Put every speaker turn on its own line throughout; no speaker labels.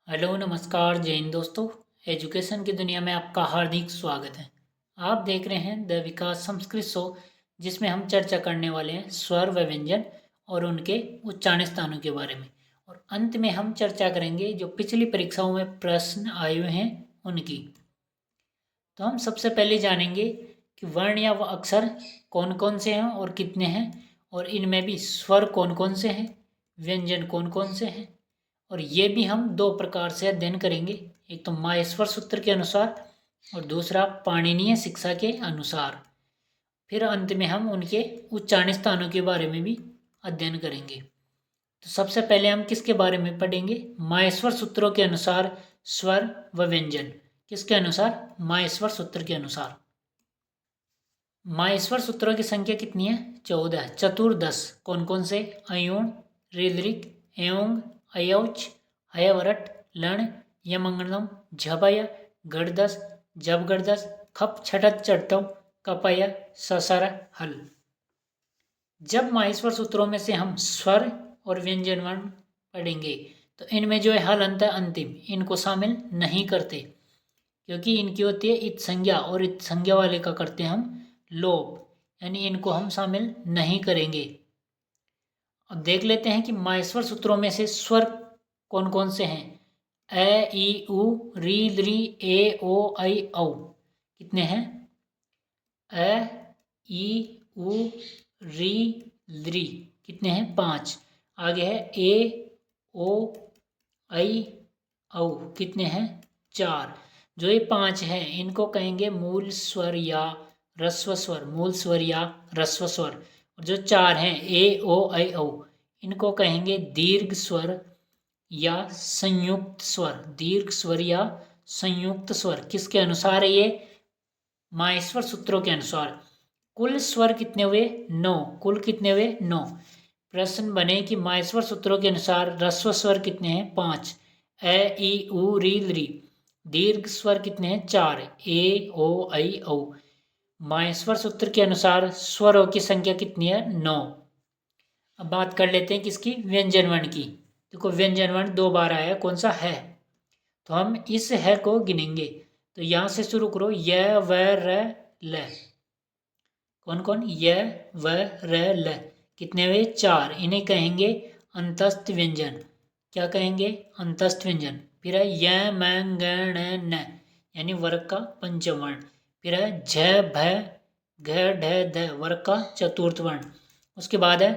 Hello नमस्कार जय हिंद दोस्तों। एजुकेशन की दुनिया में आपका हार्दिक स्वागत है। आप देख रहे हैं द विकास संस्कृत शो, जिसमें हम चर्चा करने वाले हैं स्वर व व्यंजन और उनके उच्चारण स्थानों के बारे में। और अंत में हम चर्चा करेंगे जो पिछली परीक्षाओं में प्रश्न आए हुए हैं उनकी। तो हम सबसे पहले जानेंगे कि वर्ण या अक्षर कौन कौन से हैं और कितने हैं, और इनमें भी स्वर कौन कौन से हैं, व्यंजन कौन कौन से हैं। और ये भी हम दो प्रकार से अध्ययन करेंगे, एक तो माहेश्वर सूत्र के अनुसार और दूसरा पाणिनीय शिक्षा के अनुसार। फिर अंत में हम उनके उच्चारण स्थानों के बारे में भी अध्ययन करेंगे। तो सबसे पहले हम किसके बारे में पढ़ेंगे? माहेश्वर सूत्रों के अनुसार स्वर व व्यंजन। किसके अनुसार? माहेश्वर सूत्र के अनुसार। माहेश्वर सूत्रों की संख्या कितनी है? 14। चतुर्दश कौन कौन से? अयूण, ऋदृक, एवं, अयौच, हयवरट, लण, यमंगलम, झपय, गणदस, जबगणदस, खप छठत चढ़तव, कपय, ससर, हल। जब माहेश्वर सूत्रों में से हम स्वर और व्यंजन वर्ण पढ़ेंगे तो इनमें जो है हल अंत अंतिम, इनको शामिल नहीं करते, क्योंकि इनकी होती है इत संज्ञा और इत संज्ञा वाले का करते हैं हम लोप, यानी इनको हम शामिल नहीं करेंगे। अब देख लेते हैं कि माहेश्वर सूत्रों में से स्वर कौन कौन से हैं। ए ई उ री लृ ए ओ ऐ औ कितने हैं? ए ई उ री लृ कितने हैं? 5। आगे है ए ओ ऐ औ कितने हैं? 4। जो ये 5 हैं इनको कहेंगे मूल स्वर या ह्रस्व स्वर, मूल स्वर या ह्रस्व स्वर। और जो 4 हैं ए ओ ऐ औ इनको कहेंगे दीर्घ स्वर या संयुक्त स्वर, दीर्घ स्वर या संयुक्त स्वर। किसके अनुसार है ये? माहेश्वर सूत्रों के अनुसार। कुल स्वर कितने हुए? 9। कुल कितने हुए? 9। प्रश्न बने कि माहेश्वर सूत्रों के अनुसार ह्रस्व स्वर कितने हैं? 5। ए ई उ री लृ। दीर्घ स्वर कितने हैं? 4। ए ओ ऐ औ। माहेश्वर सूत्र के अनुसार स्वरों की संख्या कितनी है? 9। अब बात कर लेते हैं किसकी? व्यंजन वर्ण की। देखो व्यंजन वर्ण 2 बार आया, कौन सा? है। तो हम इस है को गिनेंगे। तो यहां से शुरू करो, य व र ल। कौन कौन? य व र ल कितने हुए? 4। इन्हें कहेंगे अंतस्थ व्यंजन। क्या कहेंगे? अंतस्थ व्यंजन। फिर है य म ग ण न, यानी वर्ग का पंचम वर्ण। फिर है झ भ घ ढ ध, वर्ग का चतुर्थ वर्ण। उसके बाद है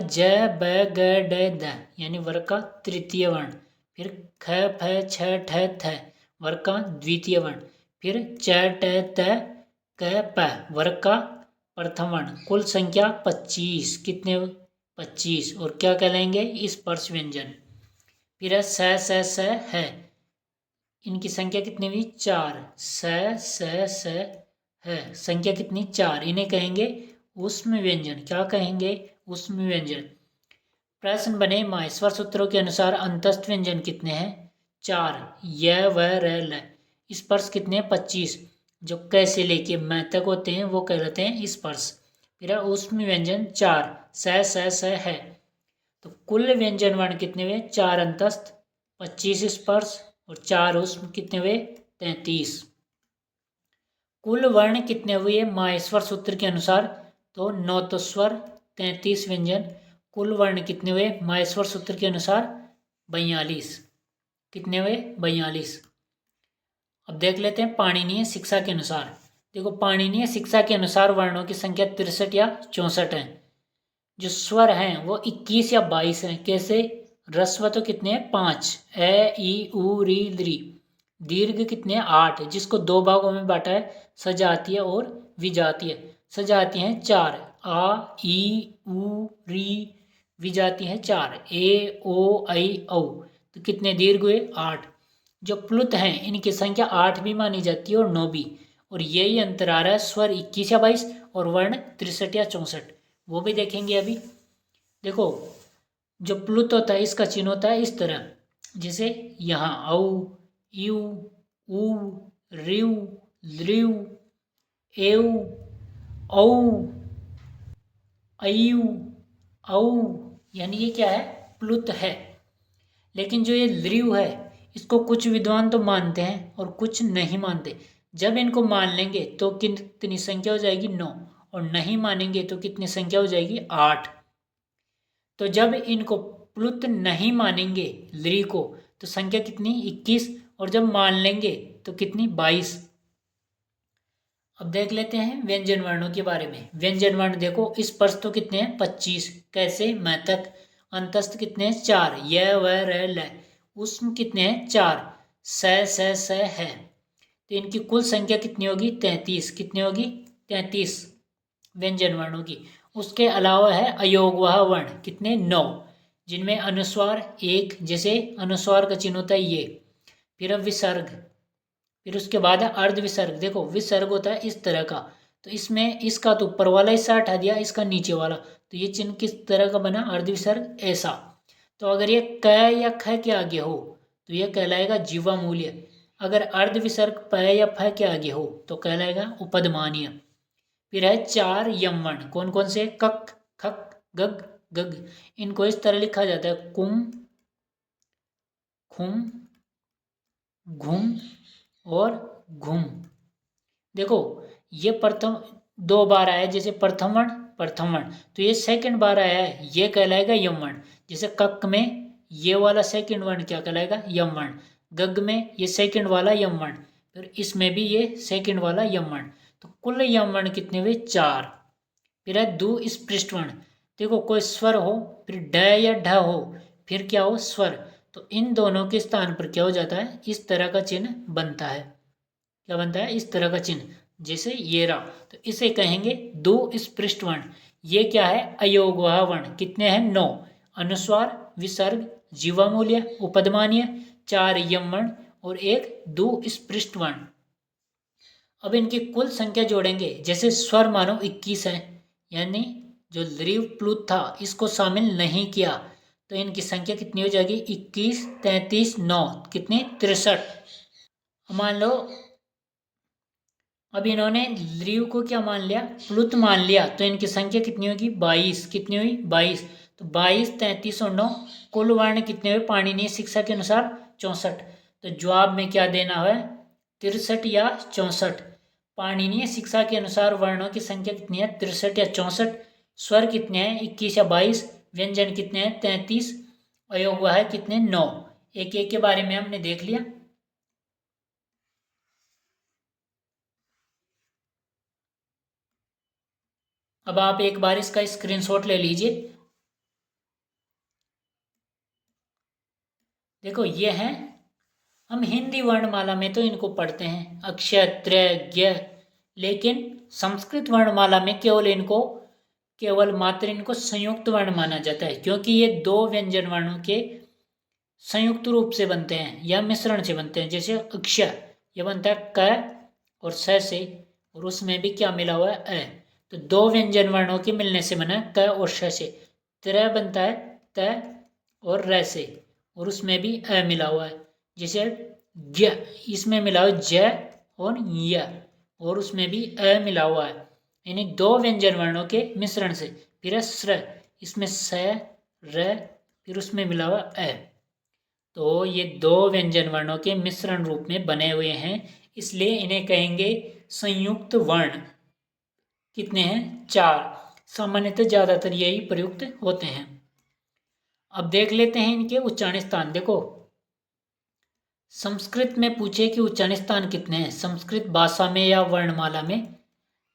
ज ब ग ड द, यानी वर्ग का तृतीय वर्ण। फिर ख फ छ ठ थ, वर्ग का द्वितीय वर्ण। फिर च ट त क प, वर्ग का प्रथम वर्ण। कुल संख्या 25। कितने? 25। और क्या कहलाएंगे? स्पर्श व्यंजन। फिर है स है, इनकी संख्या कितनी हुई? 4। स है, संख्या कितनी? 4। इन्हें कहेंगे ऊष्म व्यंजन। क्या कहेंगे? ऊष्म व्यंजन। प्रश्न बने माहेश्वर सूत्रों के अनुसार अंतस्थ व्यंजन कितने हैं? 4। य व र ल। स्पर्श कितने हैं? 25। जो क से लेके म तक होते हैं वो कहलाते हैं स्पर्श। फिर है ऊष्म व्यंजन 4। स है। तो कुल व्यंजन वर्ण कितने हुए? 4 अंतस्थ, 25 स्पर्श और 4 ऊष्म। कितने हुए? 33। कुल वर्ण कितने हुए माहेश्वर सूत्र के अनुसार? तो 9 तो स्वर, 33 व्यंजन। कुल वर्ण कितने हुए माहेश्वर सूत्र के अनुसार? 42। कितने हुए? 42। अब देख लेते हैं पाणिनीय शिक्षा के अनुसार। देखो पाणिनीय शिक्षा के अनुसार वर्णों की संख्या 63 या 64 है। जो स्वर हैं वो 21 या 22 हैं। कैसे? ह्रस्व तो कितने हैं? 5। ए ई उ री लृ। दीर्घ कितने हैं? 8, जिसको 2 भागों में बांटा है, सजातीय और विजातीय। सजातीय हैं 4। आ ई उ री। विजातीय हैं 4। ए ओ ऐ औ। तो कितने दीर्घ हुए? 8। जो प्लुत हैं इनकी संख्या 8 भी मानी जाती है और 9 भी। और यही अंतर आ रहा है, स्वर 21 या 22 और वर्ण 63 या 64। वो भी देखेंगे अभी। देखो जो प्लुत होता है इसका चिन्ह होता है इस तरह, जैसे यहाँ औ, यू, उ, ऋ, लृ, एव, औ, अयु, औ यानी ये क्या है, प्लुत है। लेकिन जो ये लृव है इसको कुछ विद्वान तो मानते हैं और कुछ नहीं मानते। जब इनको मान लेंगे तो कितनी संख्या हो जाएगी, 9, और नहीं मानेंगे तो कितनी संख्या हो जाएगी, 8। तो जब इनको प्लुत नहीं मानेंगे लृ को तो संख्या कितनी, 21, और जब मान लेंगे तो कितनी, 22। अब देख लेते हैं व्यंजन वर्णों के बारे में। व्यंजन वर्ण देखो, इस पर्स तो कितने हैं, 25। कैसे, मैतक। अंतस्थ कितने हैं, 4। य व र ल। उसमें कितने हैं, 4। स है। तो इनकी कुल संख्या कितनी होगी, 33। कितनी होगी, 33 व्यंजन वर्णों की। उसके अलावा है अयोगवाह वर्ण, कितने, 9, जिनमें अनुस्वार 1, जैसे अनुस्वार का चिन्ह होता है ये। फिर अब विसर्ग, फिर उसके बाद है अर्ध विसर्ग। देखो विसर्ग होता है इस तरह का, तो इसमें इसका तो ऊपर वाला हिस्सा हटा दिया, इसका नीचे वाला, तो ये चिन्ह किस तरह का बना, अर्ध विसर्ग ऐसा। तो अगर ये क या ख के आगे हो तो यह कहलाएगा जीवा मूल्य। अगर अर्ध विसर्ग प या फ के आगे हो तो कहलाएगा उपदमानीय। फिर है 4 यम वर्ण, कौन कौन से, कक, खक, गग, गग। इनको इस तरह लिखा जाता है, कुम, खुम, घुम और घुम। देखो ये प्रथम 2 बार आया, जैसे प्रथम वर्ण, तो ये सेकंड बार आया है, ये कहलाएगा यम वर्ण। जैसे कक में ये वाला सेकंड वर्ण क्या कहलाएगा, यम वर्ण। गग में ये सेकंड वाला यम वर्ण, फिर इसमें भी ये सेकंड वाला यम वर्ण। तो कुल यम वर्ण कितने हुए, 4। फिर है दो स्पृष्ट वर्ण। देखो कोई स्वर हो, फिर ड या ढ हो, फिर क्या हो, स्वर, तो इन दोनों के स्थान पर क्या हो जाता है, इस तरह का चिन्ह बनता है। क्या बनता है, इस तरह का चिन्ह, जैसे ये रहा। तो इसे कहेंगे दो स्पृष्ट वर्ण। ये क्या है, अयोगवाह वर्ण। कितने हैं, 9। अनुस्वार, विसर्ग, जीवामूल्य, उपदमानीय, 4 यम वर्ण और एक दो स्पृष्ट वर्ण। अब इनकी कुल संख्या जोड़ेंगे, जैसे स्वर मानो 21 है, यानी जो लृव प्लुत था इसको शामिल नहीं किया, तो इनकी संख्या कितनी हो जाएगी, 21, 33, 9, कितनी, 63। मान लो अब इन्होंने लृव को क्या मान लिया, प्लुत मान लिया, तो इनकी संख्या कितनी होगी, 22। कितनी हुई, 22। तो 22, 33 और 9 कुल वर्ण कितने हुए पाणिनीय शिक्षा के अनुसार, 64। तो जवाब में क्या देना है, 63 या 64। पाणिनीय शिक्षा के अनुसार वर्णों की संख्या कितनी है, 63 या 64। स्वर कितने हैं, 21 या 22। व्यंजन कितने हैं, 33। अयोगवाह कितने, 9। एक एक के बारे में हमने देख लिया। अब आप एक बार इसका स्क्रीनशॉट ले लीजिए। देखो ये हैं, हम हिंदी वर्णमाला में तो इनको पढ़ते हैं अक्षय, त्रय, ज्ञ, लेकिन संस्कृत वर्णमाला में केवल मात्र इनको संयुक्त वर्ण माना जाता है, क्योंकि ये दो व्यंजन वर्णों के संयुक्त रूप से बनते हैं या मिश्रण से बनते हैं। जैसे अक्षय ये बनता है क और स से, और उसमें भी क्या मिला हुआ है, अ। तो दो व्यंजन वर्णों के मिलने से बना है क और श से। त्रय बनता है त और र से, और उसमें भी अ मिला हुआ है। जैसे ज्ञ, इसमें मिला हुआ ज और य, और उसमें भी अ मिला हुआ है, यानी दो व्यंजन वर्णों के मिश्रण से। फिर है स्र, इसमें स, र, फिर उसमें मिला हुआ अ। तो ये दो व्यंजन वर्णों के मिश्रण रूप में बने हुए हैं, इसलिए इन्हें कहेंगे संयुक्त वर्ण। कितने हैं, 4। सामान्यतः ज्यादातर यही प्रयुक्त होते हैं। अब देख लेते हैं इनके उच्चारण स्थान। देखो संस्कृत में पूछे कि उच्चारण स्थान कितने हैं संस्कृत भाषा में या वर्णमाला में,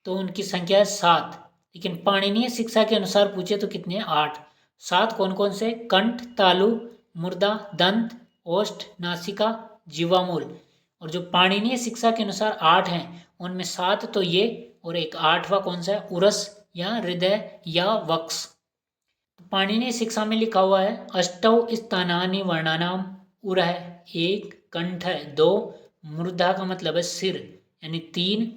तो उनकी संख्या है 7। लेकिन पाणिनीय शिक्षा के अनुसार पूछे तो कितने हैं, 8। 7 कौन कौन से, कंठ, तालु, मुर्दा, दंत, ओष्ठ, नासिका, जीवामूल। और जो पाणिनीय शिक्षा के अनुसार 8 हैं, उनमें 7 तो ये, और एक 8वां कौन सा है, उरस या हृदय या वक्ष। पाणिनीय शिक्षा में लिखा हुआ है अष्टौ स्थानानि वर्णानाम, उर है 1, कंठ है 2, मूर्धा का मतलब है सिर यानी 3,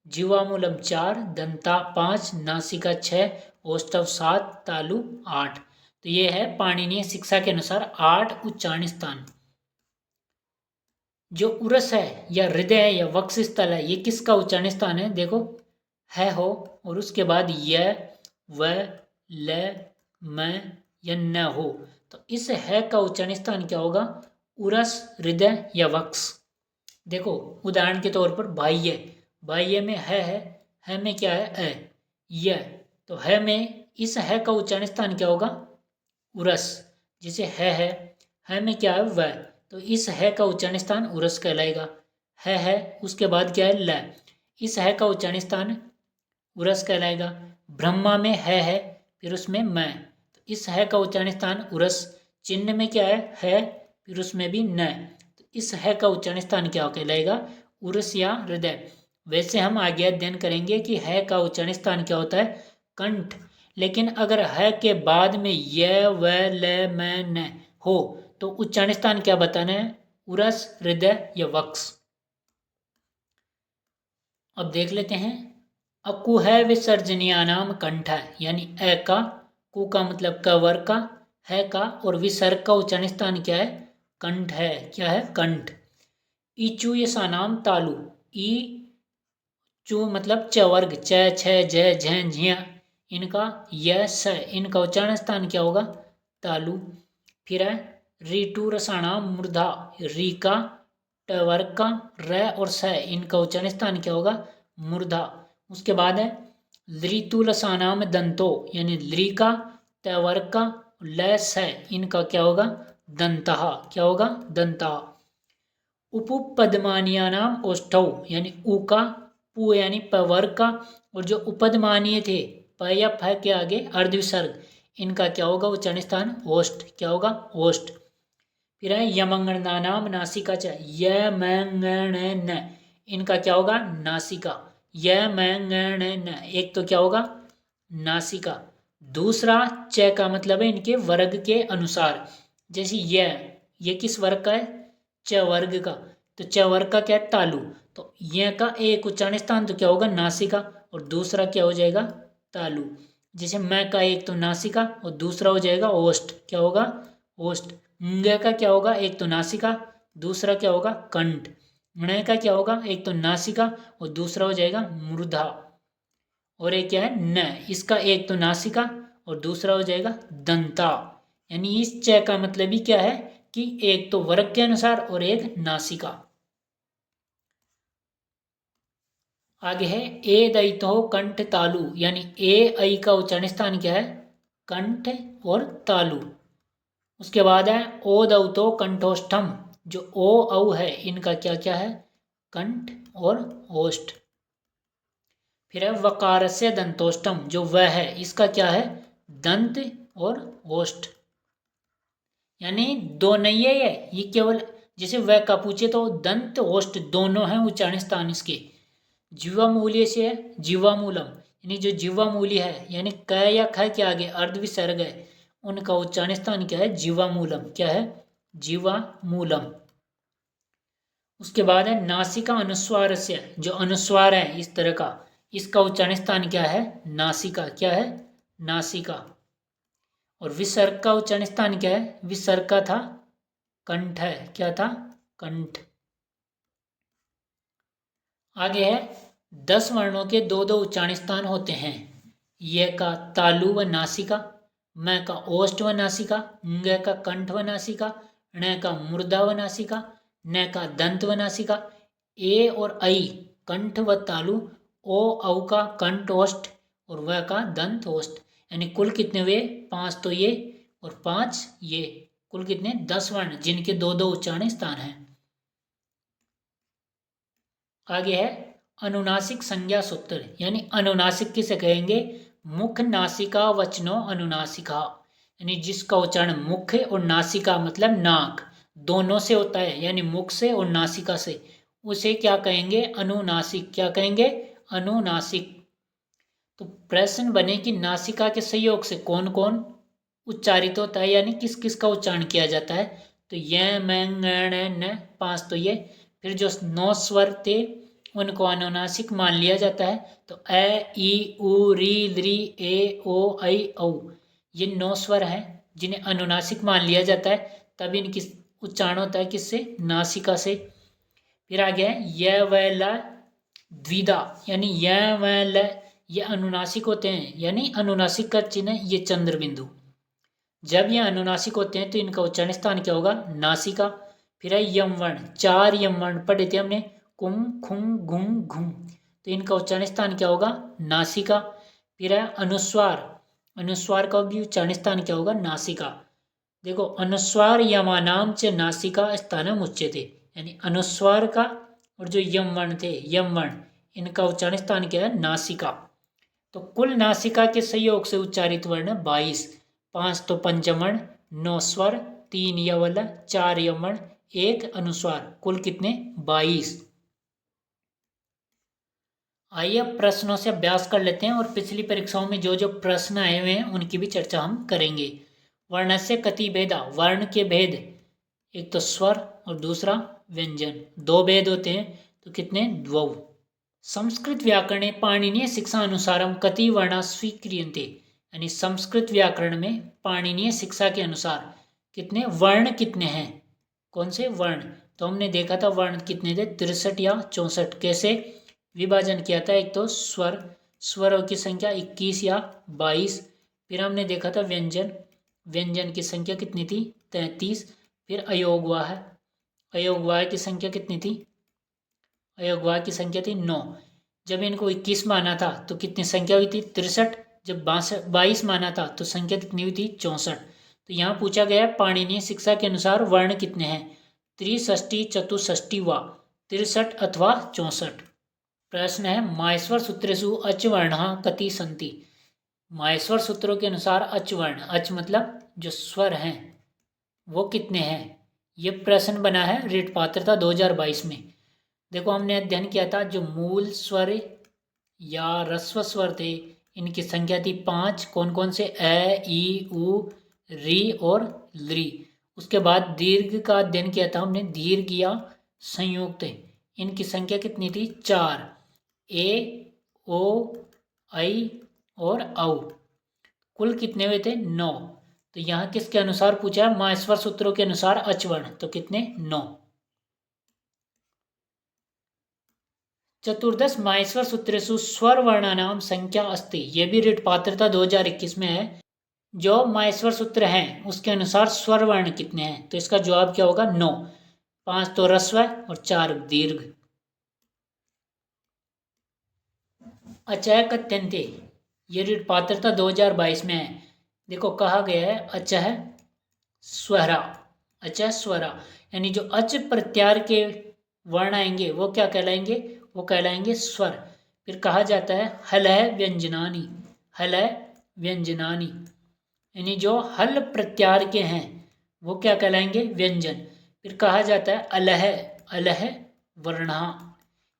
जीवामूलम 4, दंता 5, नासिका 6, ओष्ठव 7, तालु 8। तो ये है पाणिनीय शिक्षा के अनुसार 8 उच्चारण स्थान। जो उरस है या हृदय है या वक्ष स्थल है, ये किसका उच्चारण स्थान है, देखो है हो, और उसके बाद य, व, ल, मैं या न हो। तो इस है का उच्चारण स्थान क्या होगा? उरस, हृदय या वक्ष। देखो उदाहरण के तौर पर बाह्य, बाह्य में है में क्या है? अ, य। तो है में इस है का उच्चारण स्थान क्या होगा? उरस। जैसे है में क्या है? वह। तो इस है का उच्चारण स्थान उरस कहलाएगा। है उसके बाद क्या है? ल। इस है का उच्चारण स्थान उरस कहलाएगा। ब्रह्मा में है फिर उसमें मैं, तो इस है का उच्चारण स्थान उरस। चिन्ह में क्या है? फिर उसमें भी न, तो इस है का उच्चारण स्थान क्या कहलाएगा? उरस या हृदय। वैसे हम आगे अध्ययन करेंगे कि है का उच्चारण स्थान क्या होता है? कंठ। लेकिन अगर है के बाद में य, व, ल, म, न हो तो उच्चारण स्थान क्या बताना है? उरस, हृदय या वक्ष। अब देख लेते हैं। अकु है विसर्जनीय नाम कंठ है, यानी ए का, कु का मतलब कवर का, है का और विसर्ग का उच्चारण स्थान क्या है? कंठ है। क्या है? कंठ। इचु ये सा नाम तालु, ई चू मतलब च वर्ग, च, छ, ज, झ, झिया, इनका य, स, इनका उच्चारण स्थान क्या होगा? तालु। फिर है रीटू रसाणाम मूर्धा, री का, ट वर्ग का, र और स, इनका उच्चारण स्थान क्या होगा? मूर्धा। उसके बाद है लृतु लसानाम दंतो, यानी लृ का, त वर्ग का, ल, स, इनका क्या होगा? दंतः। क्या होगा? दंतः। उपपदमानीय नाम ओष्ठौ, यानी उ का, पु यानी प वर्ग का, और जो उपदमानीय थे प या फ के आगे अर्ध विसर्ग, इनका क्या होगा? उच्चारण स्थान ओष्ठ। क्या होगा? ओष्ठ। फिर है यमंगना नाम नासिका च, य, म, ङ, न, इनका क्या होगा? नासिका। य, म, ङ, न, एक तो क्या होगा? नासिका। दूसरा च का मतलब है इनके वर्ग के अनुसार। जैसे ये किस वर्ग का है? च वर्ग का। तो च वर्ग का क्या है? तालु। तो य का एक उच्चारण स्थान तो क्या होगा? नासिका, और दूसरा क्या हो जाएगा? तालु। जैसे मैं का एक तो नासिका और दूसरा हो जाएगा ओष्ठ। क्या होगा? ओष्ठ। ङ का क्या होगा? एक तो नासिका, दूसरा क्या होगा? कंठ। ण का क्या होगा? एक तो नासिका और दूसरा हो जाएगा मूर्धा। और एक क्या है? न, इसका एक तो नासिका और दूसरा हो जाएगा दंता। यानी इस च का मतलब ही क्या है? कि एक तो वर्ग के अनुसार और एक नासिका। आगे है ए दैतो कंठ तालु, यानी ए ऐ का उच्चारण स्थान क्या है? कंठ और तालु। उसके बाद है ओ दौतो कंठोष्ठम, जो ओ औ है इनका क्या क्या है? कंठ और ओष्ठ। फिर है वकार से दंतोष्टम, जो वह है इसका क्या है? दंत और ओष्ठ। यानी दो नहीं है ये केवल, जैसे वह का पूछे तो दंत ओष्ठ दोनों हैं उच्चारण स्थान इसके। जीवा मूल्य से है जीवा मूलम, यानी जो जीवा मूल्य है, यानी क या ख के आगे अर्ध विसर्ग है, उनका उच्चारण स्थान क्या है? जीवा मूलम। क्या है? जीवा मूलम। उसके बाद है नासिका अनुस्वार से, जो अनुस्वार है इस तरह का, इसका उच्चारण स्थान क्या है? नासिका। क्या है? नासिका। और विसर्ग का उच्चारण स्थान क्या है? विसर्ग का था कंठ है। क्या था? कंठ। आगे है 10 वर्णों के दो दो उच्चारण स्थान होते हैं। य का तालु व नासिका, म का ओष्ठ व नासिका, ङ का कंठ व नासिका, ण का मूर्धा व नासिका, न का दंत व नासिका। ए और ऐ कंठ व तालु, ओ औ का कंठ ओष्ठ और व का दंत ओष्ठ। यानी कुल कितने हुए? 5 तो ये और 5 ये, कुल कितने? 10 वर्ण जिनके दो दो उच्चारण स्थान हैं। आगे है अनुनासिक संज्ञा सूत्र, यानी अनुनासिक किसे कहेंगे? मुख नासिका वचनो अनुनासिका, यानी जिसका उच्चारण मुख और नासिका मतलब नाक दोनों से होता है, यानी मुख से और नासिका से, उसे क्या कहेंगे? अनुनासिक। क्या कहेंगे? अनुनासिक। तो प्रश्न बने कि नासिका के सहयोग से कौन कौन उच्चारित होता है, यानी किस किस का उच्चारण किया जाता है? तो य, म, ङ, न 5 तो ये। फिर जो 9 स्वर थे उनको अनुनासिक मान लिया जाता है। तो अ, ई, उ, री, लृ, ए, ओ, ऐ, औ, ये 9 स्वर हैं जिन्हें अनुनासिक मान लिया जाता है। तब इनकी उच्चारण होता है किससे? नासिका से। फिर आगे है य, व, ल द्विधा, यानी य, व, ल ये अनुनासिक होते हैं, यानी अनुनासिक का चिन्ह है ये चंद्र बिंदु। जब ये अनुनासिक होते हैं तो इनका उच्चारण स्थान क्या होगा? नासिका। फिर है यम वर्ण, 4 यम वर्ण पढ़े थे हमने, कुम खुम घुम घुम, तो इनका उच्चारण स्थान क्या होगा? नासिका। फिर है अनुस्वार, अनुस्वार का भी उच्चारण स्थान क्या होगा? नासिका। देखो, अनुस्वार यमानाम च नासिका स्थानम उच्यते, यानी अनुस्वार का और जो यम वर्ण थे, यम वर्ण, इनका उच्चारण स्थान क्या है? नासिका। तो कुल नासिका के संयोग से उच्चारित वर्ण 22, 5 तो पंचमण, 9 स्वर, 3 यवल, 4 यमन, 1 अनुस्वार, कुल कितने? 22। आइए अब प्रश्नों से अभ्यास कर लेते हैं और पिछली परीक्षाओं में जो जो प्रश्न आए हुए हैं उनकी भी चर्चा हम करेंगे। वर्ण से कति भेदा, वर्ण के भेद, एक तो स्वर और दूसरा व्यंजन, 2 भेद होते हैं, तो कितने? 2। संस्कृत व्याकरणे पाणिनीय शिक्षा अनुसारम कति वर्णा स्वीक्रियन्ते, यानी संस्कृत व्याकरण में पाणिनीय शिक्षा के अनुसार कितने वर्ण कितने हैं? कौन से वर्ण? तो हमने देखा था वर्ण कितने थे? 63 या 64। कैसे विभाजन किया था? एक तो स्वर, स्वरों की संख्या 21 या 22। फिर हमने देखा था व्यंजन, व्यंजन की संख्या कितनी थी? 33। फिर अयोगवाह, अयोगवाह की संख्या कितनी थी? अयोगवाह की संख्या थी 9। जब इनको 21 माना था तो कितनी संख्या हुई थी? 63। जब 22 माना था तो संख्या कितनी हुई थी? 64। तो यहाँ पूछा गया पाणिनीय शिक्षा के अनुसार वर्ण कितने हैं? त्रिषष्टि, चतुष्षष्टि व 63 अथवा 64। प्रश्न है माहेश्वर सूत्रेषु अच वर्णः कति सन्ति। माहेश्वर सूत्रों के अनुसार अच वर्ण, अच मतलब जो स्वर हैं, वो कितने हैं? ये प्रश्न बना है रीट पात्रता 2022 में। देखो, हमने अध्ययन किया था जो मूल स्वर या ह्रस्व स्वर थे, इनकी संख्या थी 5। कौन कौन से? ए, ई, उ, री और लृ। उसके बाद दीर्घ का अध्ययन किया था हमने, दीर्घ या संयुक्त, इनकी संख्या कितनी थी? 4। ए, ओ, आई और औ, कुल कितने हुए थे? 9। तो यहाँ किसके अनुसार पूछा है? माहेश्वर सूत्रों के अनुसार अचवर्ण, तो कितने? 9। चतुर्दश माहेश्वर सूत्रेषु स्वर वर्णानाम संख्या अस्ति, ये भी रीट पात्रता 2021 में है। जो माहेश्वर सूत्र हैं उसके अनुसार स्वर वर्ण कितने हैं? तो इसका जवाब क्या होगा? 9। 5 तो ह्रस्व और 4 दीर्घ। अचय कथ्यन्ते, ये रीट पात्रता 2022 में है। देखो, कहा गया है अचह स्वरा, अचह स्वरा, यानी जो अच प्रत्यार के वर्ण आएंगे वो क्या कहलाएंगे? वो कहलाएंगे स्वर। फिर कहा जाता है हलह व्यंजनानी, हलह व्यंजनानी, यानी जो हल प्रत्यार के हैं वो क्या कहलाएंगे? व्यंजन। फिर कहा जाता है अलह, अलह वर्णा,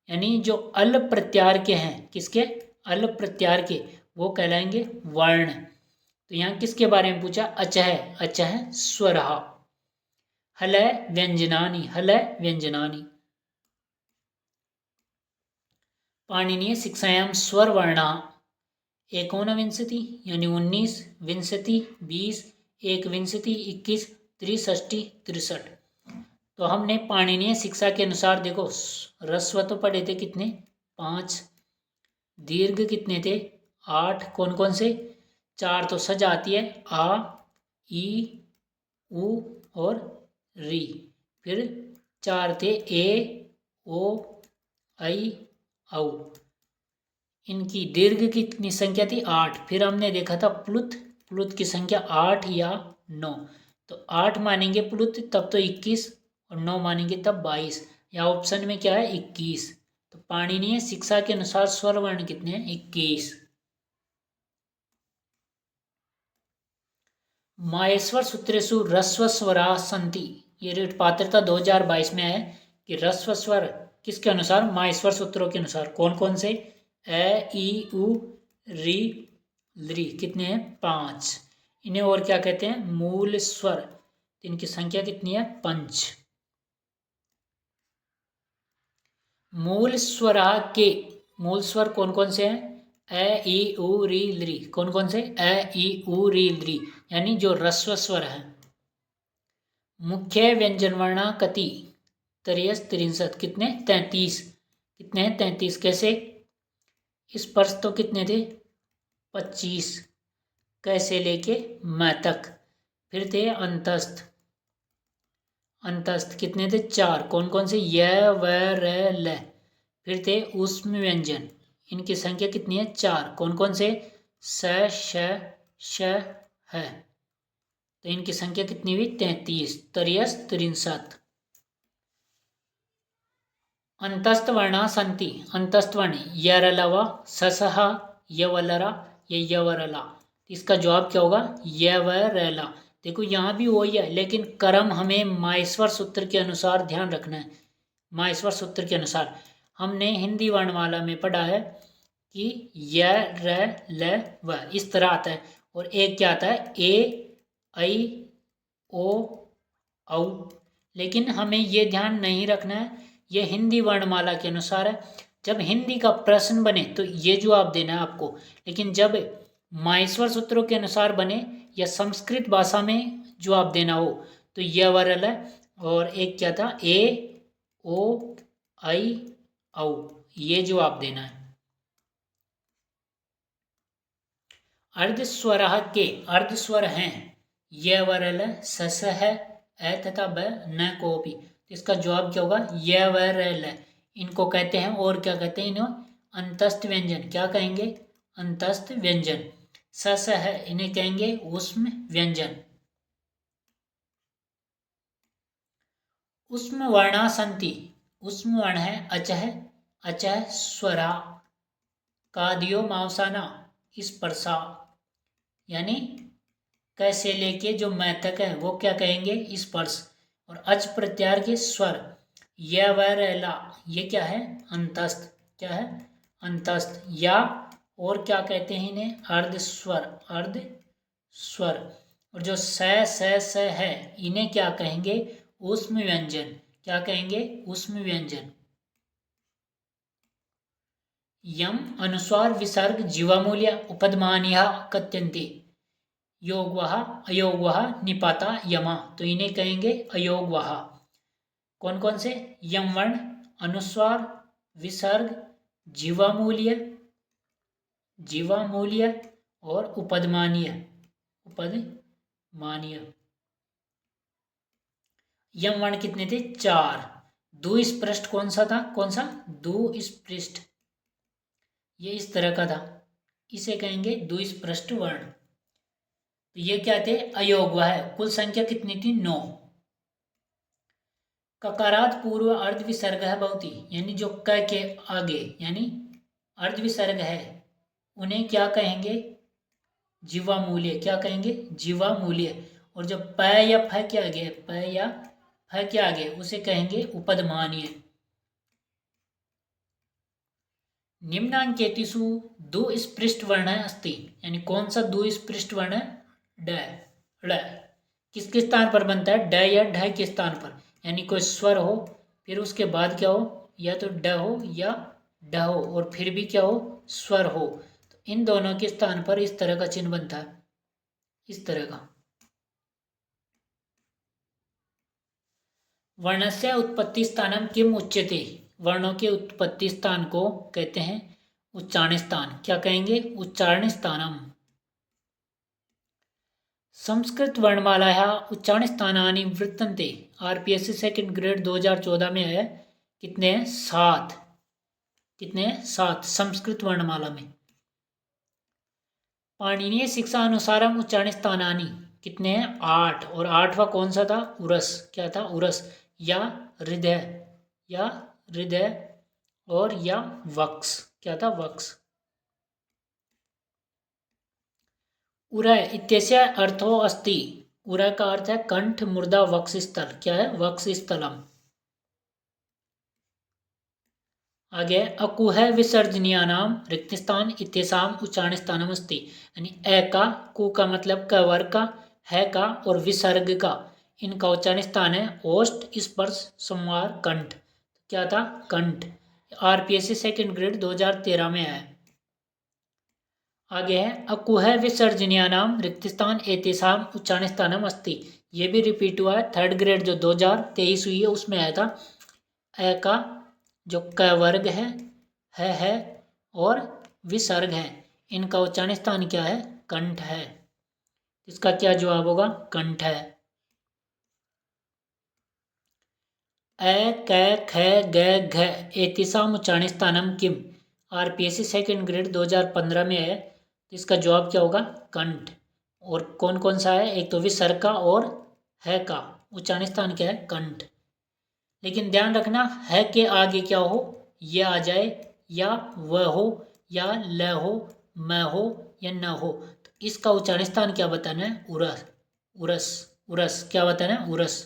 यानी जो अल प्रत्यार के हैं, किसके? अल प्रत्यार के, वो कहलाएंगे वर्ण। तो यहाँ किसके बारे में पूछा? अचह, अचह स्वरहा, हलय व्यंजनानि, हलय व्यंजनानि। पाणिनीय शिक्षायाम स्वर वर्णा एकोनविंशति, यानी 19, विंशति 20, एक विंशति 21, त्रिषष्टि 63। तो हमने पाणिनीय शिक्षा के अनुसार देखो, ह्रस्व तो पढ़े थे कितने? 5। दीर्घ कितने थे? 8। कौन कौन से? 4 तो सज आती है, आ, ई, उ और री। फिर 4 थे ए, ओ, आई, औ। इनकी दीर्घ की कितनी संख्या थी? 8। फिर हमने देखा था प्लुत, प्लुत की संख्या 8 या 9। तो 8 मानेंगे प्लुत तब तो 21 और 9 मानेंगे तब 22। या ऑप्शन में क्या है? 21। तो पाणिनीय शिक्षा के अनुसार स्वर वर्ण कितने हैं? 21। माहेश्वर सूत्रेषु ह्रस्व स्वरा सन्ति, ये रीट पात्रता 2022 में है कि ह्रस्व स्वर किसके अनुसार? माहेश्वर सूत्रों के अनुसार। कौन कौन से? ए, ई, उ, री, लृ, कितने हैं? 5। इन्हें और क्या कहते हैं? मूल स्वर। इनकी संख्या कितनी है? 5। मूल स्वरा के मूल स्वर कौन कौन से हैं? ए, ई, उ, री, लृ। कौन कौन से? ए, ई, उ, री, लृ, यानी जो ह्रस्व स्वर है। मुख्य व्यंजन वर्णा कति? 63, कितने? 33। कितने हैं? 33। कैसे? स्पर्श तो कितने थे? 25, कैसे लेके मैं तक। फिर थे अंतस्थ। अंतस्थ कितने थे? 4। कौन कौन से? य व र ल। फिर थे ऊष्म व्यंजन, इनकी संख्या कितनी है? 4। कौन कौन से? स श श है। तो इनकी संख्या कितनी हुई? 33। तरियस 63। अंतस्थ वर्णा संति। अंतस्थ वर्ण यरलवा ससह यवलरा यवरला। इसका जवाब क्या होगा? यवरला। देखो यहाँ भी वही है, लेकिन क्रम हमें माहेश्वर सूत्र के अनुसार ध्यान रखना है। माहेश्वर सूत्र के अनुसार हमने हिंदी वर्णमाला में पढ़ा है कि य र ल व इस तरह आता है, और एक क्या आता है? ए ऐ ओ औ। लेकिन हमें ये ध्यान नहीं रखना है, ये हिंदी वर्णमाला के अनुसार है। जब हिंदी का प्रश्न बने तो ये जवाब देना है आपको, लेकिन जब माहेश्वर सूत्रों के अनुसार बने या संस्कृत भाषा में जवाब देना हो तो यह वरल है। और एक क्या था? ए ओ ऐ औ, ये जवाब देना है। अर्धस्वर के अर्धस्वर हैं य वरल सस है ए तथा ब न कोपी। इसका जवाब क्या होगा? य व रल। इनको कहते हैं, और क्या कहते हैं? इन्हें अंतस्थ व्यंजन। क्या कहेंगे? अंतस्थ व्यंजन। सस है, इन्हें कहेंगे ऊष्म व्यंजन। ऊष्म वर्णा संति। ऊष्म वर्ण है अचह अचह स्वरा कादियो मावसाना स्पर्शा, यानी कैसे लेके जो मैं तक है वो क्या कहेंगे? स्पर्श। और अच प्रत्यार के स्वर य व ला, ये क्या है? अंतस्थ। क्या है? अंतस्थ। या और क्या कहते हैं इन्हें? अर्धस्वर। अर्धस्वर। और जो स है, इन्हें क्या कहेंगे? ऊष्म व्यंजन। क्या कहेंगे? ऊष्म व्यंजन। यम अनुस्वार विसर्ग जीवामूल्य उपदमानिया कथ्यन्ते योगवह अयोगवह निपाता यमा। तो इन्हें कहेंगे अयोगवह। कौन कौन से? यम वर्ण, अनुस्वार, विसर्ग, जीवामूल्य जीवामूल्य और उपदमानीय उपदमानीय। यम वर्ण कितने थे? 4। दुस्पृष्ट कौन सा था? कौन सा? दुस्पृष्ट, ये इस तरह का था, इसे कहेंगे दुस्पृष्ट वर्ण। तो ये क्या थे? अयोगवह है। कुल संख्या कितनी थी? 9। ककारात पूर्व अर्ध विसर्ग है बहुती, यानी जो क के आगे यानी अर्ध विसर्ग है उन्हें क्या कहेंगे? जीवामूल्य। क्या कहेंगे? जीवामूल्य। और जो प या फ के आगे, प या फ के आगे, उसे कहेंगे उपदमानीय। निम्नांकेतिषु दुस्पृष्ट वर्ण अस्ति, यानी कौन सा दुस्पृष्ट वर्ण है? ड ड़। किसके स्थान पर बनता है? ड या ढ के स्थान पर, यानी कोई स्वर हो फिर उसके बाद क्या हो? या तो ड हो या ढ हो, और फिर भी क्या हो? स्वर हो। तो इन दोनों के स्थान पर इस तरह का चिन्ह बनता है, इस तरह का। वर्णस्य उत्पत्ति स्थानम किम उच्यते। वर्णों के उत्पत्ति स्थान को कहते हैं उच्चारण स्थान। क्या कहेंगे? उच्चारण स्थानम। संस्कृत वर्णमाला उच्चारण स्थानानि वृत्तन्ते। आरपीएससी सेकंड ग्रेड 2014 में है। कितने हैं? 7। कितने हैं? 7 संस्कृत वर्णमाला में। पाणिनीय शिक्षा अनुसारम उच्चारण स्थानानि कितने हैं? 8। और 8वां कौन सा था? उरस। क्या था? उरस या हृदय और या वक्ष। क्या था? वक्ष। उरय इत्यस्य अर्थो अस्ति। उरय का अर्थ है कंठ, मुर्दा, वक्ष स्थल। क्या है? वक्ष स्थलम। आगे अकुह विसर्जनीयानाम रिक्तस्थान इत्येषाम उच्चारण स्थानम अस्ति, यानी ए का, कु का मतलब कवर का, है का और विसर्ग का, इनका उच्चारण स्थान है ओष्ठ, स्पर्श, संवार, कंठ। क्या था? कंठ। आरपीएससी सेकंड ग्रेड 2013 में है। आगे है अकुह विसर्जनीयानाम रिक्तस्थान एतेषाम उच्चारण स्थानम अस्ति। ये भी रिपीट हुआ है। थर्ड ग्रेड जो 2023 हुई है उसमें आया था। ए का जो क वर्ग है और विसर्ग है, इनका उच्चारण स्थान क्या है? कंठ है। इसका क्या जवाब होगा? कंठ है। ए कै ख ग घ एतिसाम उच्चारण स्थानम किम आरपीएससी सेकंड ग्रेड 2015 में है, तो इसका जवाब क्या होगा? कंठ। और कौन कौन सा है? एक तो विसर्ग का और है का उच्चारण स्थान क्या है? कंठ। लेकिन ध्यान रखना है के आगे क्या हो? ये आ जाए, या वह हो, या ल हो, मैं हो, या न हो। तो इसका उच्चारण स्थान क्या बताना है? उरस। उरस। उरस क्या बताना है? उरस।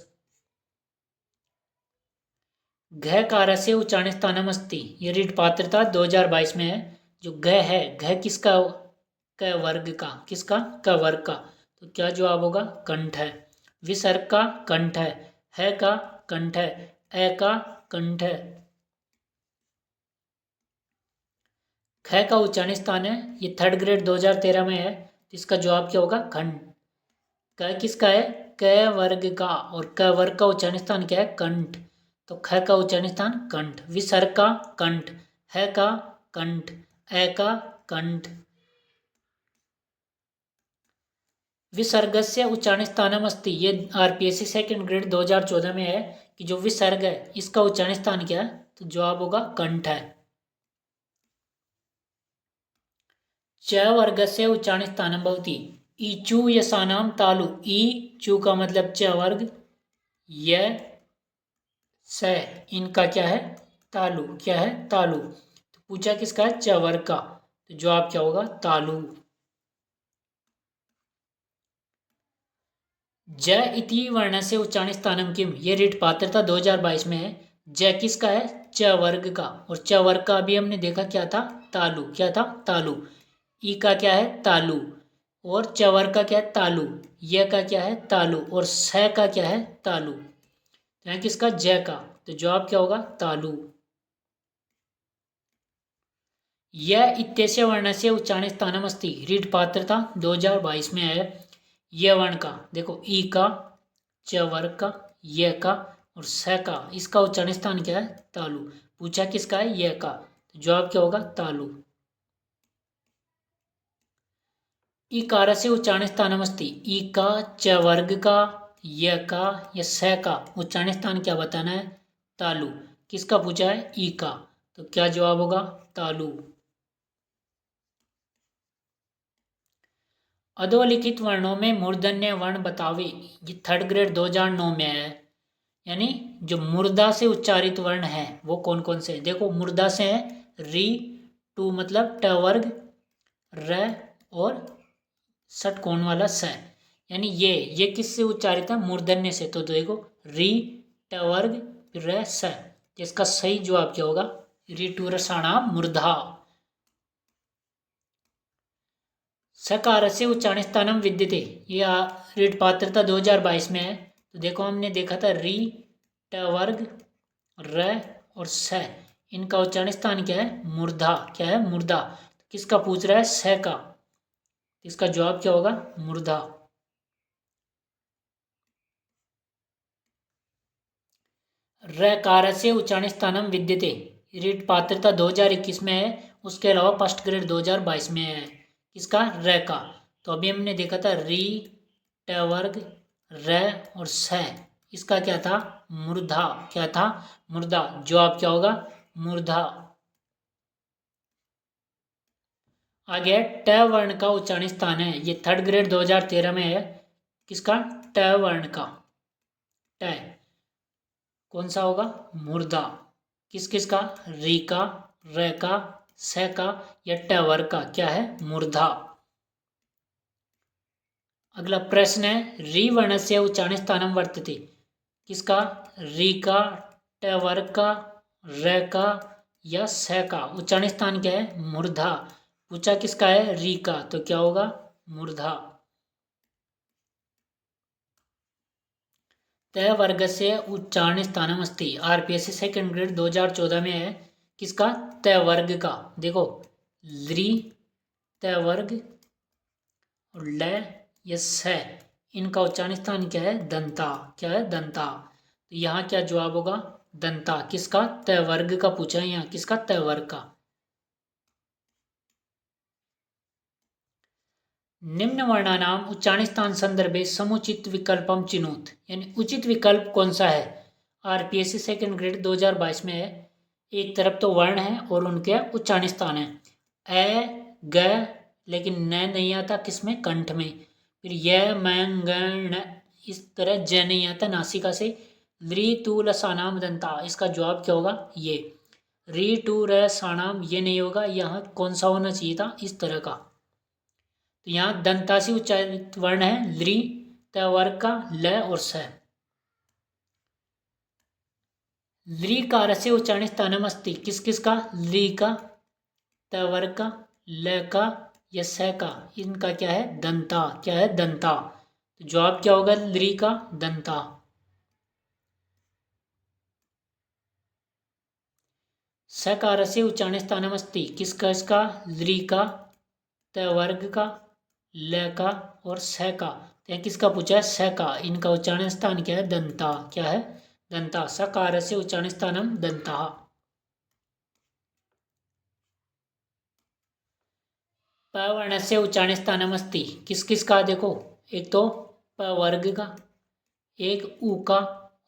घ कारस्य उच्चारण स्थानम अस्ति, ये रीट पात्रता 2022 में है। जो घ है, घ किसका? क वर्ग का। किसका? क वर्ग का। तो क्या जवाब होगा? कंठ है। विसर्ग का कंठ है का कंठ है, ए का कंठ है। ख का उच्चारण स्थान है, ये थर्ड ग्रेड 2013 में है, तो इसका जवाब क्या होगा? खंड। क किसका है? क वर्ग का, और क वर्ग का उच्चारण स्थान क्या है? कंठ। तो ख का उच्चारण स्थान कंठ। विसर्ग का कंठ, है का कंठ, ए का कंठ। विसर्गस्य उच्चारण स्थानम अस्ति, ये आरपीएससी सेकंड ग्रेड 2014 में है कि जो विसर्ग है इसका उच्चारण स्थान क्या है? तो जवाब होगा कंठ है। च वर्गस्य उच्चारण स्थानम भवति ईचु यसानाम तालु, ई चू का मतलब च वर्ग, य स इनका क्या है? तालु। क्या है? तालु। तो पूछा किसका है? च वर्ग का, तो जवाब क्या होगा? तालु। ज इति वर्णस्य उच्चारण स्थानम किम, ये रीट पात्रता 2022 में है। ज किसका है? च वर्ग का, और च वर्ग का अभी हमने देखा क्या था? तालु। क्या था? तालु। ई का क्या है? तालु। और च वर्ग का क्या है? तालु। य का क्या है? तालु। और स का क्या है? तालु। तो यहाँ किसका? ज का, तो जवाब क्या होगा? तालु। य इत्यस्य वर्णस्य उच्चारण स्थानम अस्ति, रीट पात्रता 2022 में है। य वर्ण का देखो, ई का, च वर्ग का, य का और स का, इसका उच्चारण स्थान क्या है? तालु। पूछा किसका है? य का, तो जवाब क्या होगा? तालु। इकार से उच्चारण स्थानम अस्ति, ई का, च वर्ग का, य का या स का उच्चारण स्थान क्या बताना है? तालु। किसका पूछा है? ई का, तो क्या जवाब होगा? तालु। अधोलिखित वर्णों में मूर्धन्य वर्ण बतावे, ये थर्ड ग्रेड 2009 में है। यानी जो मुर्दा से उच्चारित वर्ण है वो कौन कौन से हैं? देखो मुर्दा से है री, टू मतलब ट वर्ग, र और षटकोण वाला स। यानी ये किससे उच्चारित है? मूर्धन्य से। तो देखो री, ट वर्ग, फिर र स, इसका सही जवाब क्या होगा? री टू रसाणाम मूर्धा। सकार से उच्चारण स्थानम विद्यते, ये रीट पात्रता 2022 में है। तो देखो हमने देखा था री, ट वर्ग, र और स, इनका उच्चारण स्थान क्या है? मूर्धा। क्या है? मूर्धा। तो किसका पूछ रहा है? स का, इसका जवाब क्या होगा? मूर्धा। रकार से उच्चारण स्थानम विद्यते, रीट पात्रता 2021 में है। उसके अलावा फर्स्ट ग्रेड 2022 में है। किसका? र का। तो अभी हमने देखा था री, ट वर्ग, र और स, इसका क्या था? मूर्धा। क्या था? मूर्धा। जवाब क्या होगा? मूर्धा। आगे ट वर्ण का उच्चारण स्थान है, ये थर्ड ग्रेड 2013 में है। किसका? ट वर्ण का। ट कौन सा होगा? मूर्धा। किस किस का? री का, र का, स का या ट वर्ग का क्या है? मूर्धा। अगला प्रश्न है री वर्ण से उच्चारण स्थानम वर्तते, किसका? री का, ट वर्ग का, र का या स का उच्चारण स्थान क्या है? मूर्धा। पूछा किसका है? री का, तो क्या होगा? मूर्धा। त वर्ग से उच्चारण स्थानम अस्ति, आरपीएससी सेकंड ग्रेड 2014 में है। किसका? त वर्ग का। देखो ली, त वर्ग और ल या स, इनका उच्चारण स्थान क्या है? दंता। क्या है? दंता। तो यहाँ क्या जवाब होगा? दंता। किसका? त वर्ग का पूछा है यहाँ। किसका? त वर्ग का। निम्न वर्णानाम उच्चारण स्थान संदर्भे समुचित विकल्पम चिनोत, यानी उचित विकल्प कौन सा है। आरपीएससी सेकंड ग्रेड 2022 में है। एक तरफ तो वर्ण है और उनके उच्चारण स्थान है। ए ग, लेकिन न नहीं आता किसमें, कंठ में। फिर य मैं ग न, इस तरह ज नहीं आता नासिका से। री तू ल सानाम दंता, इसका जवाब क्या होगा, ये। री टू र सानाम, ये नहीं होगा, यहाँ कौन सा होना चाहिए था, इस तरह का। तो यहाँ दंतासी उच्चारित वर्ण है लृ, त वर्ग का ल और स। लृकार से उच्चारण स्थानम अस्ति, किस किस का, लृ का, त वर्ग का, ल का या स का, इनका क्या है, दंता। क्या है, दंता। तो जवाब क्या होगा, लृ का, दंता। सकार से उच्चारण स्थानम अस्ति, किसका, इसका, लृ का, त वर्ग का, ल का और स का। तो किसका पूछा है, स का। इनका उच्चारण स्थान क्या है, दंता। क्या है, दंता। सकार से उच्चारण स्थानम दंता। प वर्ण से उच्चारण स्थानम अस्ति, किस किस का, देखो, एक तो प वर्ग का, एक उ का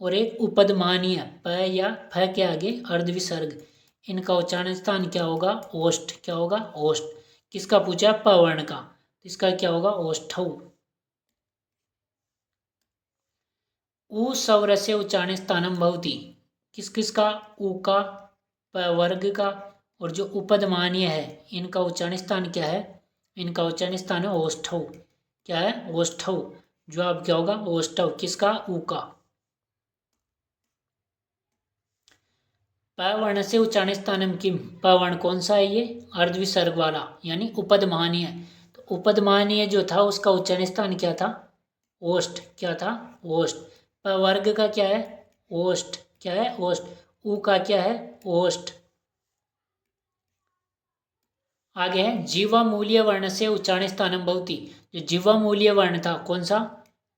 और एक उपदमानीय प या फ के आगे अर्ध विसर्ग। इनका उच्चारण स्थान क्या होगा, ओष्ठ। क्या होगा, ओष्ठ। किसका पूछा, प वर्ण का, इसका क्या होगा, ओष्ठौ। उ सवर से उच्चारण स्थानम भवति, किस किस का, उ का, प वर्ग का और जो उपदमानीय है, इनका उच्चारण स्थान क्या है, इनका उच्चारण स्थान है ओष्ठौ। क्या है, ओष्ठौ। जवाब क्या होगा, ओष्ठौ। किसका, उ का। प वर्ण से उच्चारण स्थानम किम, प वर्ण कौन सा है, ये अर्ध विसर्ग वाला, यानी उपदमानीय। तो उपदमानीय जो था उसका उच्चारण स्थान क्या था, ओष्ठ। क्या था, ओष्ठ। प वर्ग का क्या है, ओष्ठ। क्या है, ओष्ठ। उ का क्या है, ओष्ठ। आगे है जीवा मूल्य वर्ण से उच्चारण स्थानम भवति, जो जीवा मूल्य वर्ण था कौन सा,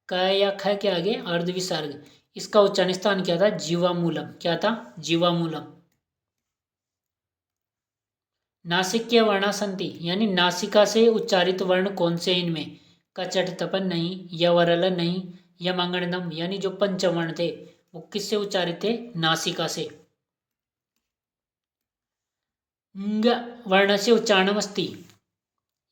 क या ख के आगे अर्ध विसर्ग, इसका उच्चारण स्थान क्या था, जीवामूलम। क्या था, जीवामूलम। नासिक्य वर्णा संति, यानी नासिका से उच्चारित वर्ण कौन से इनमें, कचट तपन नहीं, यवरल नहीं, यमंगणदम, यानी जो पंचवर्ण थे वो किससे उच्चारित थे, नासिका से। इंग वर्ण से उच्चारणम अस्ति,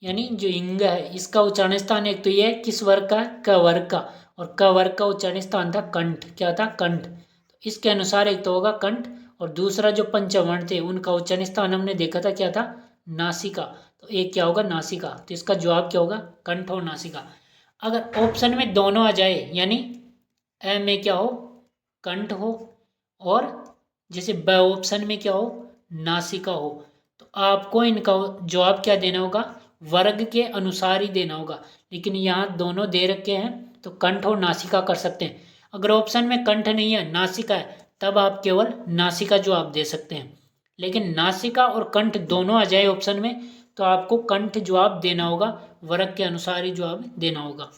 यानी जो इंग है इसका उच्चारण स्थान एक तो ये किस वर्ग का, क वर्ग का, और क वर्ग का उच्चारण स्थान था कंठ। क्या था, कंठ। तो इसके अनुसार एक तो होगा कंठ, और दूसरा जो पंचवर्ण थे उनका उच्चारण स्थान हमने देखा था क्या था, नासिका। तो एक क्या होगा, नासिका। तो इसका जवाब क्या होगा, कंठ और नासिका। अगर ऑप्शन में दोनों आ जाए, यानी ए में क्या हो, कंठ हो, और जैसे ब ऑप्शन में क्या हो, नासिका हो, तो आपको इनका जवाब क्या देना होगा, वर्ग के अनुसार ही देना होगा। लेकिन यहाँ दोनों दे रखे हैं तो कंठ और नासिका कर सकते हैं। अगर ऑप्शन में कंठ नहीं है, नासिका है, तब आप केवल नासिका जवाब दे सकते हैं। लेकिन नासिका और कंठ दोनों आ जाए ऑप्शन में तो आपको कंठ जवाब देना होगा, वर्ग के अनुसार ही जवाब देना होगा।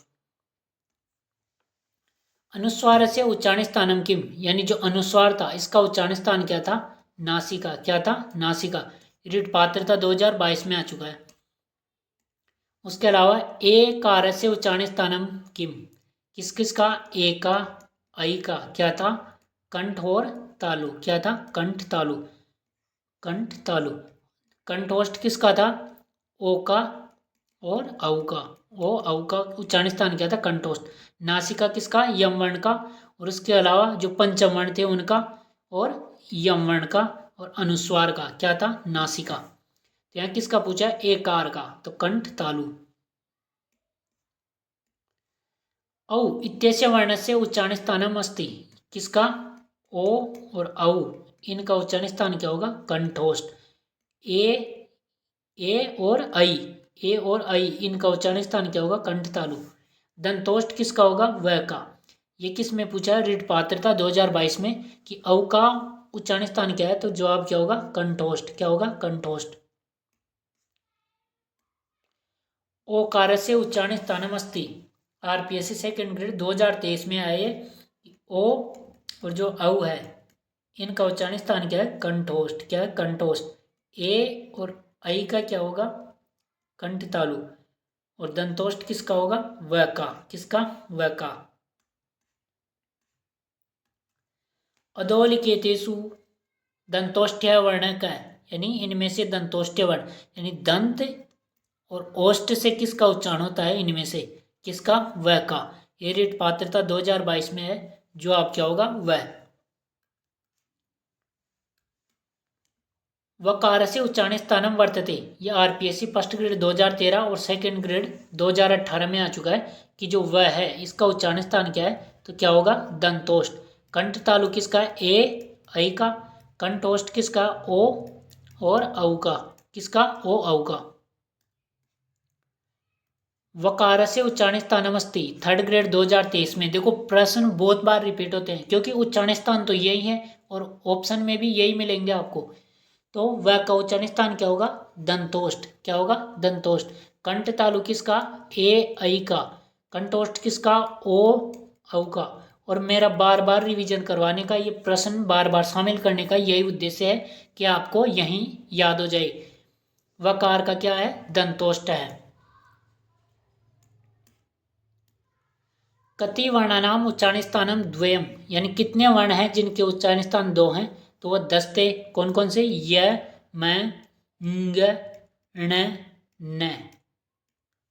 अनुस्वार से उच्चारण स्थानम किम, यानी जो अनुस्वार था इसका उच्चारण स्थान क्या था, नासिका। क्या था, नासिका। रीट पात्रता 2022 में आ चुका है। उसके अलावा ए कार से उच्चारण स्थानम किम, किस किस का, ए का, ऐ का, क्या था, कंठ और तालु। क्या था, कंठ तालु। कंठ तालु। कंठोष्ठ किसका था, ओ का और औ का। ओ औ का उच्चारण स्थान क्या था, कंठोष्ठ। नासिका किसका, यम वर्ण का, और उसके अलावा जो पंचम थे उनका, और यम वर्ण का और अनुस्वार का क्या था, नासिका। तो यहाँ किसका पूछा है, एकार का, तो कंठ तालु। औ इत्यस्य वर्ण से उच्चारण स्थानम अस्ति, किसका, ओ और औ, इनका उच्चारण स्थान क्या होगा, कंठोष्ठ। ए और ऐ, ए और ऐ, इनका उच्चारण स्थान क्या होगा, कंठ तालु। दंतोष्ठ किसका होगा, व का। ये किस में पूछा है, रीट पात्रता 2022 में, कि औ का उच्चारण स्थान क्या है, तो जवाब क्या होगा, कंठोष्ठ। क्या होगा, कंठोष्ठ। ओकार से उच्चारण स्थानम अस्ति, आरपीएससी सेकंड ग्रेड 2023 में आए। ओ और जो औ है इनका उच्चारण स्थान क्या है, कंठोष्ठ। क्या है, कंठोष्ठ। ए और ऐ का क्या होगा, कंठ तालु, और दंतोष्ट किसका होगा? व का। किसका? व का। अधोलिखितेषु दंतोष्ठ्य वर्ण का, यानी इनमें से दंतोष्ठ्य वर्ण, यानी दंत और ओष्ठ से किसका उच्चारण होता है? इनमें से किसका? व का। ये रीट पात्रता 2022 में है, जो आप क्या होगा? व। वकार से उच्चारण स्थानम वर्तते, ये आरपीएससी फर्स्ट ग्रेड 2013 और सेकंड ग्रेड 2018 में आ चुका है कि जो व है इसका उच्चारण स्थान क्या है? तो क्या होगा? दंतोष्ठ। कंठ तालु किसका है? ए ऐ का। कंठोष्ठ किसका? ओ और औ का। किसका? ओ औ का। वकार से उच्चारण स्थानम अस्ति, थर्ड ग्रेड 2023 में। देखो प्रश्न बहुत बार रिपीट होते हैं क्योंकि उच्चारण स्थान तो यही है और ऑप्शन में भी यही मिलेंगे आपको। तो व का उच्चारण स्थान क्या होगा? दंतोष्ठ। क्या होगा? दंतोष्ठ। कंठ तालु किसका? ए ऐ का। कंठोष्ठ किसका? ओ औ का। और मेरा बार बार रिवीजन करवाने का, ये प्रश्न बार बार शामिल करने का यही उद्देश्य है कि आपको यही याद हो जाए। वकार का क्या है? दंतोष्ठ है। कति वर्णानाम उच्चारण स्थानम द्वयम, यानी कितने वर्ण हैं जिनके उच्चारण स्थान दो हैं? तो वह 10 थे। कौन कौन से? य, म, ङ, ण, न।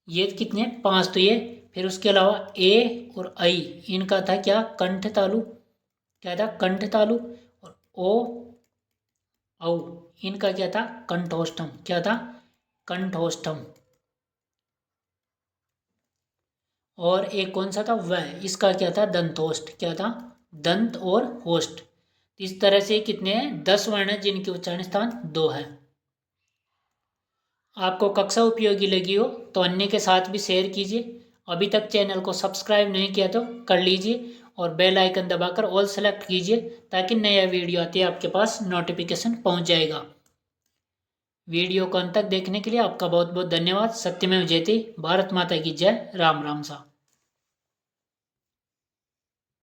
ये कितने? 5 तो ये। फिर उसके अलावा ए और ऐ, इनका था क्या? कंठ तालु। क्या था? कंठ तालु। और ओ औ, इनका क्या था? कंठोष्ठम। क्या था? कंठोष्ठम। और एक कौन सा था? वह, इसका क्या था? दंतोष्ठ। क्या था? दंत और होष्ठ। इस तरह से कितने हैं? 10 वर्ण हैं जिनके उच्चारण स्थान 2 है। आपको कक्षा उपयोगी लगी हो तो अन्य के साथ भी शेयर कीजिए। अभी तक चैनल को सब्सक्राइब नहीं किया तो कर लीजिए और बेल आइकन दबाकर ऑल सेलेक्ट कीजिए ताकि नया वीडियो आते ही आपके पास नोटिफिकेशन पहुंच जाएगा। वीडियो को अंत तक देखने के लिए आपका बहुत बहुत धन्यवाद। सत्यमेव जयते। भारत माता की जय। राम राम सा।